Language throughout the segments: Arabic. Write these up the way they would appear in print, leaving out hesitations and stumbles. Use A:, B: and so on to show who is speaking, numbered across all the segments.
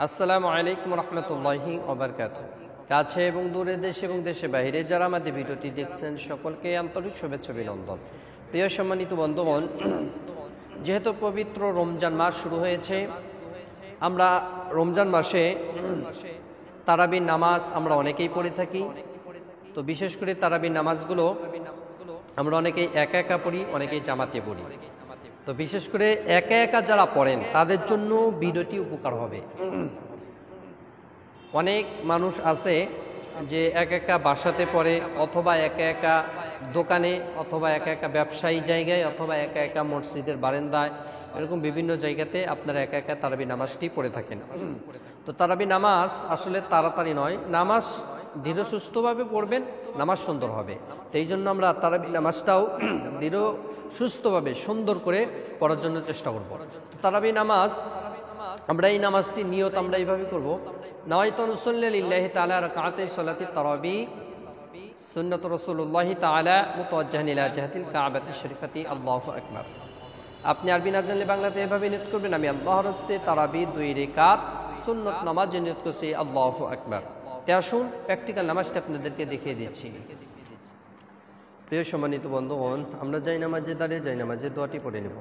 A: আসসালামু আলাইকুম রহমতুল্লাহি ওবারকাতুহু। কাছে এবং দূরে, দেশ এবং দেশে বাইরে যারা আমাদের ভিডিওটি দেখছেন সকলকে আন্তরিক শুভেচ্ছা অভিনন্দন। প্রিয় সম্মানিত বন্ধুগণ, যেহেতু পবিত্র রমজান মাস শুরু হয়েছে, আমরা রমজান মাসে তারাবির নামাজ আমরা অনেকেই পড়ে থাকি। তো বিশেষ করে তারাবির নামাজগুলো আমরা অনেকেই একা একা পড়ি, অনেকেই জামাতে পড়ি। তো বিশেষ করে একা একা যারা পড়েন তাদের জন্য ভিডিওটি উপকার হবে। অনেক মানুষ আছে যে একা একা বাসাতে পড়ে, অথবা একা একা দোকানে, অথবা একা একা ব্যবসায়ী জায়গায়, অথবা একা একা মসজিদের বারান্দায়, এরকম বিভিন্ন জায়গাতে আপনারা একা একা তারাবি নামাজটি পড়ে থাকেন। তো তারাবি নামাজ আসলে তাড়াতাড়ি নয়, নামাজ দৃঢ় সুস্থভাবে পড়বেন, নামাজ সুন্দর হবে। তো এই জন্য আমরা তারাবি নামাজটাও দৃঢ় সুস্থভাবে সুন্দর করে পড়ার জন্য চেষ্টা করব। তো তারাবি নামাজ আমরা এই নামাজটি নিয়ত আমরা এইভাবে করব, নাওয়াইতু নুসাল্লি লিল্লাহি তাআলা রাকাআতি সালাতি তারাবি সুন্নাত রাসূলুল্লাহি তাআলা মুতাওয়াজ্জিহান ইলা জিহাতিল কাবাতি শরীফাতি আল্লাহু আকবার। আপনি আরবি না জানলে বাংলাতে এভাবে নিয়ত করবেন, আমি আল্লাহর হস্তে তারাবি 2 রাকাত সুন্নাত নামাজে নিয়ত করছি আল্লাহু আকবার। তে আসুন প্র্যাকটিক্যাল নামাজটা আপনাদেরকে দেখিয়ে দিচ্ছি। প্রিয় সম্মানিত বন্ধুগণ, আমরা যাই নামাজে দাঁড়িয়ে যাই নামাজে দোয়াটি পড়ে নেব।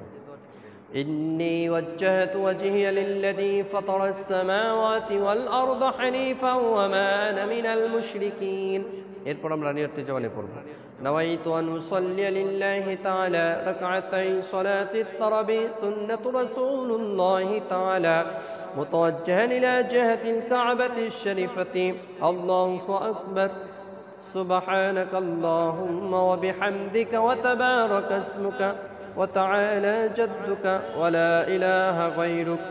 A: إني وجهت وجهي للذي فطر السماوات والأرض حنيفا وما أنا من المشركين। এরপর আমরা নিয়তটি জবানে পড়ব। نويت أن أصلي لله تعالى ركعتي صلاة التراويح سنة رسول الله تعالى متوجها إلى جهة الكعبة الشريفة الله أكبر سبحانك اللهم وبحمدك وتبارك اسمك وتعالى جدك ولا إله غيرك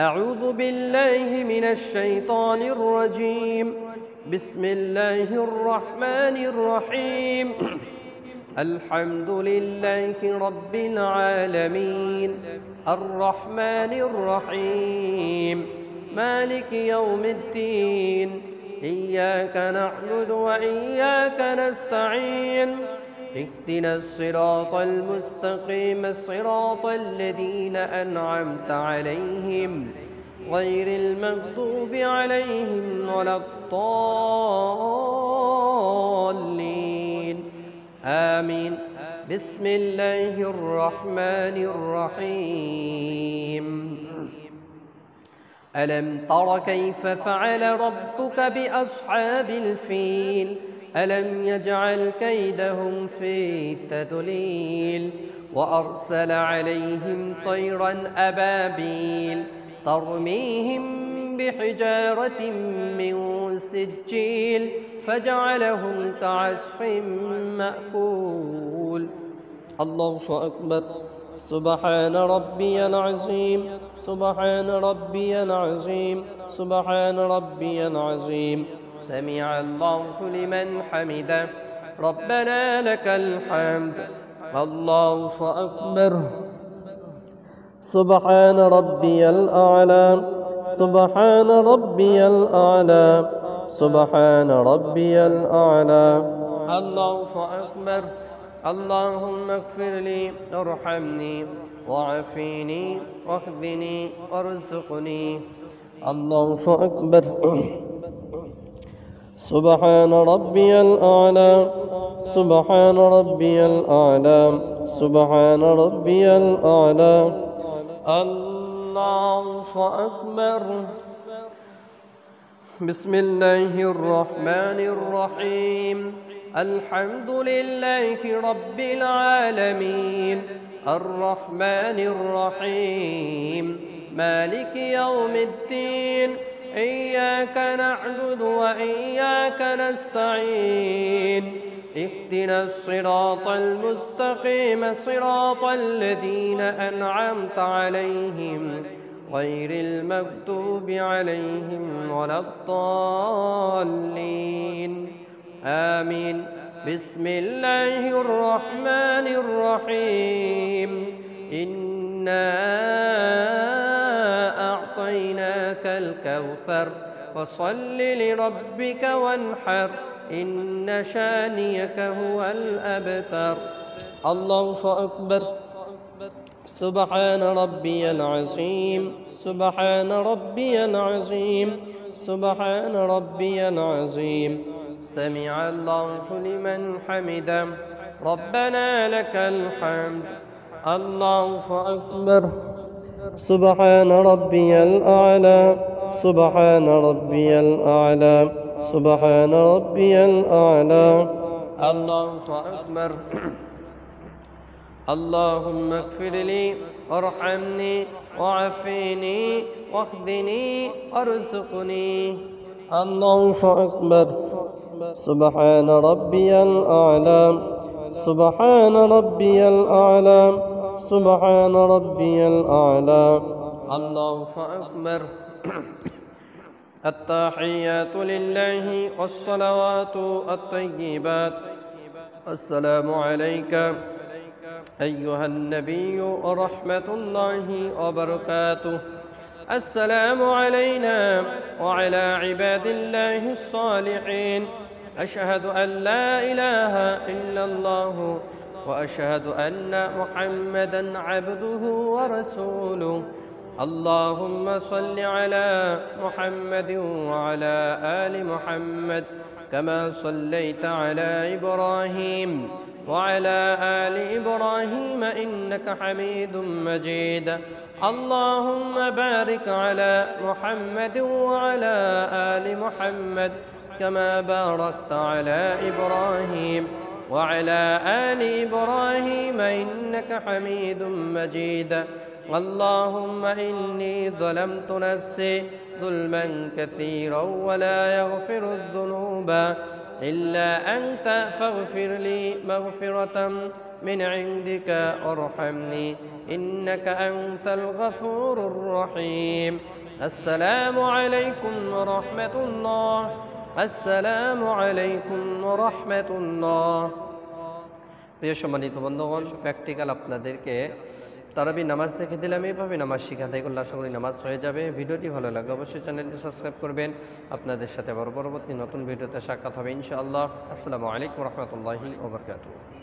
A: أعوذ بالله من الشيطان الرجيم بسم الله الرحمن الرحيم الحمد لله رب العالمين الرحمن الرحيم مالك يوم الدين إياك نعبد وإياك نستعين اهدنا الصراط المستقيم صراط الذين أنعمت عليهم غير المغضوب عليهم ولا الضالين آمين بسم الله الرحمن الرحيم ألم تر كيف فعل ربك بأصحاب الفيل ألم يجعل كيدهم في تضليل وأرسل عليهم طيرا أبابيل ترميهم بحجارة من سجيل فجعلهم كعصف مأكول الله أكبر سبحان ربي العظيم سبحان ربي العظيم سبحان ربي العظيم سمع الله لمن حمده ربنا لك الحمد الله أكبر سبحان ربي الأعلى سبحان ربي الأعلى سبحان ربي الأعلى الله أكبر اللهم اغفر لي ارحمني وعافيني واهدني وارزقني الله أكبر سبحان ربي الأعلى سبحان ربي الأعلى سبحان ربي الأعلى الله أكبر بسم الله الرحمن الرحيم الحمد لله رب العالمين الرحمن الرحيم مالك يوم الدين إياك نعبد وإياك نستعين اهدنا الصراط المستقيم صراط الذين أنعمت عليهم غير المغضوب عليهم ولا الضالين آمين بسم الله الرحمن الرحيم إنا أعطيناك الكوثر فصل لربك وانحر إن شانيك هو الأبتر الله أكبر سبحان ربي العظيم سبحان ربي العظيم سبحان ربي العظيم سمع الله لمن حمده ربنا لك الحمد الله أكبر سبحان ربي الأعلى سبحان ربي الأعلى سبحان ربي الأعلى الله أكبر اللهم اغفر لي وارحمني وعافني واهدني وارزقني الله أكبر سبحان ربي الأعلى سبحان ربي الأعلى سبحان ربي الأعلى الله أكبر التحيات لله والصلوات الطيبات السلام عليك أيها النبي ورحمة الله وبركاته السلام علينا وعلى عباد الله الصالحين أشهد أن لا إله إلا الله وأشهد أن محمدا عبده ورسوله اللهم صل على محمد وعلى آل محمد كما صليت على إبراهيم وعلى آل إبراهيم إنك حميد مجيد اللهم بارك على محمد وعلى آل محمد كما باركت على إبراهيم وعلى آل إبراهيم إنك حميد مجيد اللهم إني ظلمت نفسي ظلما كثيرا ولا يغفر الذنوب إلا أنت فاغفر لي مغفرة من عندك وارحمني إنك أنت الغفور الرحيم السلام عليكم ورحمة الله السلام عليكم ورحمة الله প্রিয় সম্মানিত বন্ধুগণ প্র্যাকটিক্যাল আপনাদেরকে তারাবি নামাজ দেখে দিলাম এইভাবে নামাজ শিখাতে এগুলো আশা করি নামাজ হয়ে যাবে ভিডিওটি ভালো লাগলে অবশ্যই চ্যানেলটি সাবস্ক্রাইব করবেন আপনাদের সাথে পরবর্তী নতুন ভিডিওতে সাক্ষাৎ হবে ইনশাআল্লাহ আসসালামু আলাইকুম ওয়া রাহমাতুল্লাহি ওয়া বারাকাতুহু